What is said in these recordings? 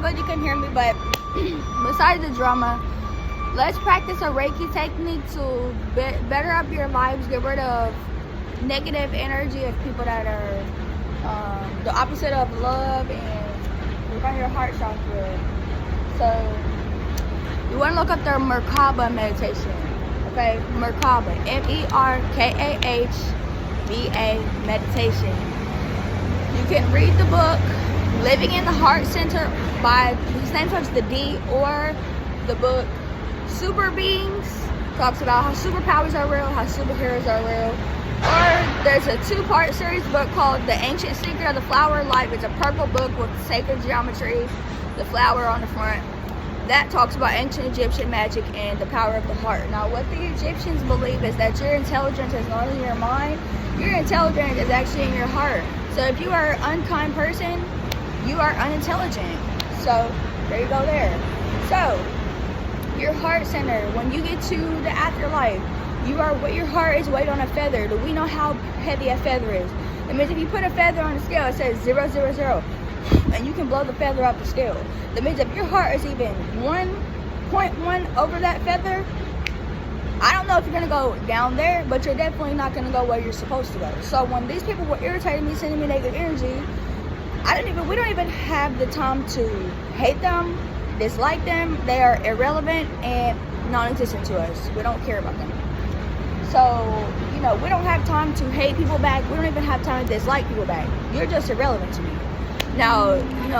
good you can hear me, but besides the drama, let's practice a Reiki technique to better up your lives, get rid of negative energy of people that are the opposite of love, and work on your heart chakra. So you want to look up their MerKahBah meditation. Okay, MerKahBah, MERKAHBA meditation. You can read the book Living in the Heart Center by, his name starts with the D, or the book Super Beings, talks about how superpowers are real, how superheroes are real. Or there's a 2-part series book called The Ancient Secret of the Flower of Life. It's a purple book with sacred geometry, the flower on the front. That talks about ancient Egyptian magic and the power of the heart. Now, what the Egyptians believe is that your intelligence is not in your mind. Your intelligence is actually in your heart. So if you are an unkind person, you are unintelligent. So there you go there. So your heart center, when you get to the afterlife, your heart is weighed on a feather. Do we know how heavy a feather is? It means if you put a feather on the scale, it says 000, and you can blow the feather off the scale. That means if your heart is even 1.1 over that feather, I don't know if you're gonna go down there, but you're definitely not gonna go where you're supposed to go. So when these people were irritating me, sending me negative energy, we don't even have the time to hate them, dislike them. They are irrelevant and non-existent to us. We don't care about them. So, we don't have time to hate people back. We don't even have time to dislike people back. You're just irrelevant to me. Now,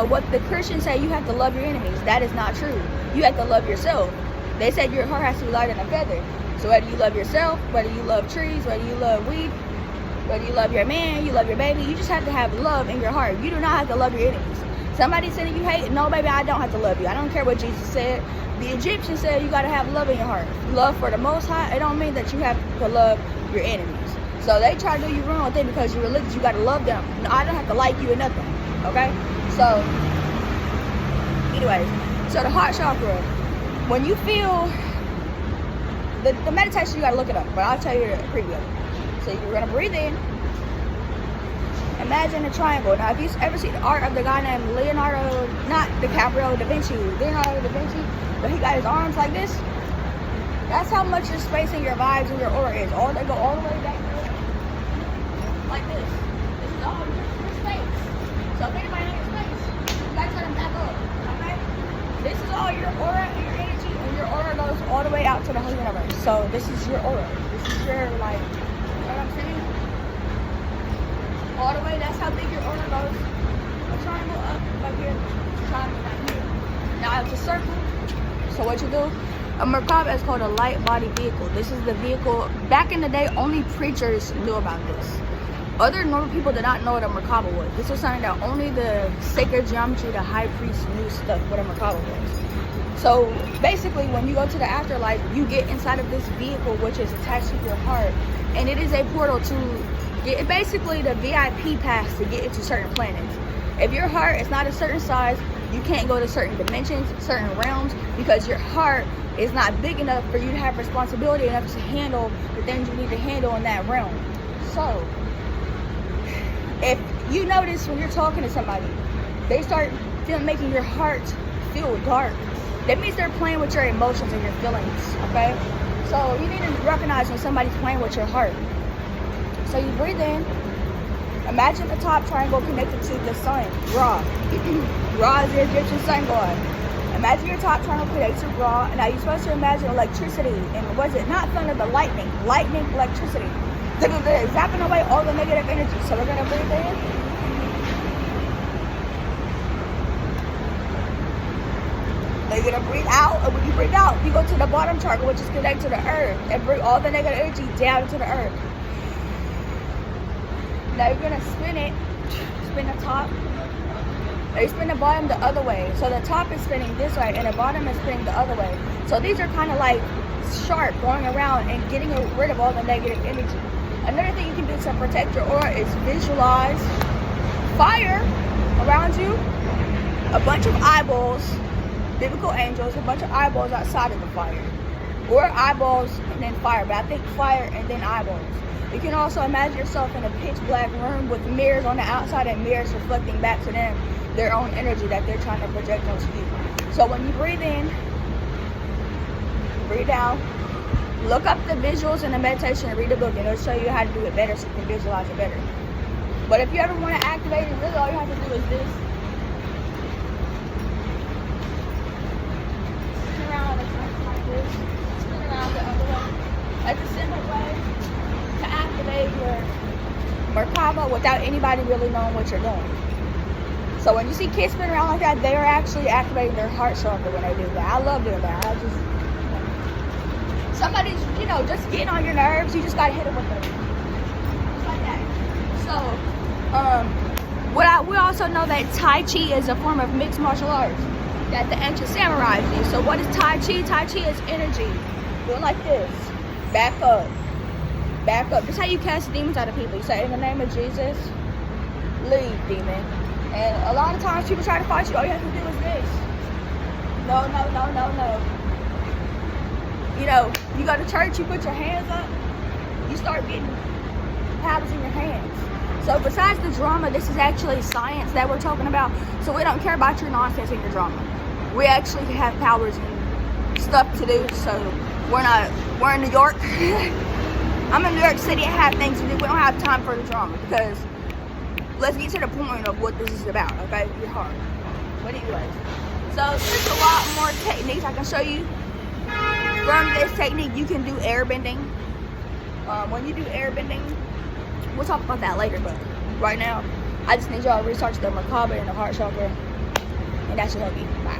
what the Christians say, you have to love your enemies. That is not true. You have to love yourself. They said your heart has to be lighter than a feather. So whether you love yourself, whether you love trees, whether you love weed, whether you love your man, you love your baby, you just have to have love in your heart. You do not have to love your enemies. Somebody said you hate, no baby, I don't have to love you. I don't care what Jesus said. The Egyptians said you got to have love in your heart. Love for the Most High, it don't mean that you have to love your enemies. So they try to do you wrong thing because you're religious, you got to love them. No, I don't have to like you or nothing, okay? So, anyways, so the heart chakra, when you feel, the meditation, you got to look it up, but I'll tell you the preview. So you're going to breathe in. Imagine a triangle. Now, if you've ever seen the art of the guy named Leonardo, not DiCaprio, Leonardo da Vinci, but he got his arms like this, that's how much your space and your vibes and your aura is. They go all the way back there, like this. This is all your space. So if anybody has space, you gotta turn them back up, okay? This is all your aura and your energy, and your aura goes all the way out to the whole universe. So this is your aura. This is your, you know what I'm saying? All the way, that's how big your aura goes. A triangle up here, triangle down here. Now it's a circle. So what you do, a MerKahBah is called a light body vehicle. This is the vehicle, back in the day, only preachers knew about this. Other normal people did not know what a MerKahBah was. This was something that only the sacred geometry, the high priest knew stuff, what a MerKahBah was. So basically, when you go to the afterlife, you get inside of this vehicle, which is attached to your heart. And it is a portal to get, basically the VIP pass to get into certain planets. If your heart is not a certain size, you can't go to certain dimensions, certain realms, because your heart is not big enough for you to have responsibility enough to handle the things you need to handle in that realm. So, if you notice when you're talking to somebody, they start making your heart feel dark, that means they're playing with your emotions and your feelings, okay? So, you need to recognize when somebody's playing with your heart. So, you breathe in. Imagine the top triangle connected to the sun, Ra. Ra is the Egyptian sun god. Imagine your top triangle connected to Ra. And now you're supposed to imagine electricity. And was it not thunder, but lightning? Lightning, electricity. Zapping away all the negative energy. So we're going to breathe in. Then you're going to breathe out. And when you breathe out, you go to the bottom chakra, which is connected to the earth. And bring all the negative energy down into the earth. Now you're going to spin it, spin the top, or you spin the bottom the other way. So the top is spinning this way and the bottom is spinning the other way. So these are kind of like sharp, going around and getting rid of all the negative energy. Another thing you can do to protect your aura is visualize fire around you, a bunch of eyeballs, biblical angels, a bunch of eyeballs outside of the fire. Or eyeballs and then fire, but I think fire and then eyeballs. You can also imagine yourself in a pitch black room with mirrors on the outside and mirrors reflecting back to them their own energy that they're trying to project onto you. So when you breathe in, breathe down, look up the visuals in the meditation and read the book, and it'll show you how to do it better so you can visualize it better. But if you ever want to activate it, really all you have to do is this. Spin around like this. Spin around the other way. That's a simple way to activate your MerKahBah without anybody really knowing what you're doing. So when you see kids spin around like that, they are actually activating their heart chakra when they do that. I love doing that. Somebody's, just getting on your nerves, you just gotta hit them with it. Just like that. So, we also know that Tai Chi is a form of mixed martial arts that the ancient samurais do. So what is Tai Chi? Tai Chi is energy. Doing like this. Back up. Back up. This is how you cast demons out of people. You say, in the name of Jesus, leave, demon. And a lot of times people try to fight you. All you have to do is this. No, no, no, no, no. You go to church, you put your hands up, you start getting powers in your hands. So besides the drama, this is actually science that we're talking about. So we don't care about your nonsense and your drama. We actually have powers and stuff to do. So we're in New York. I'm in New York City. I have things to do. We don't have time for the drama because let's get to the point of what this is about, okay? Your heart. But anyways, so there's a lot more techniques I can show you. From this technique, you can do air bending. When you do air bending, we'll talk about that later, but right now, I just need y'all to research the MerKahBah and the heart chakra, and that should help you. Bye.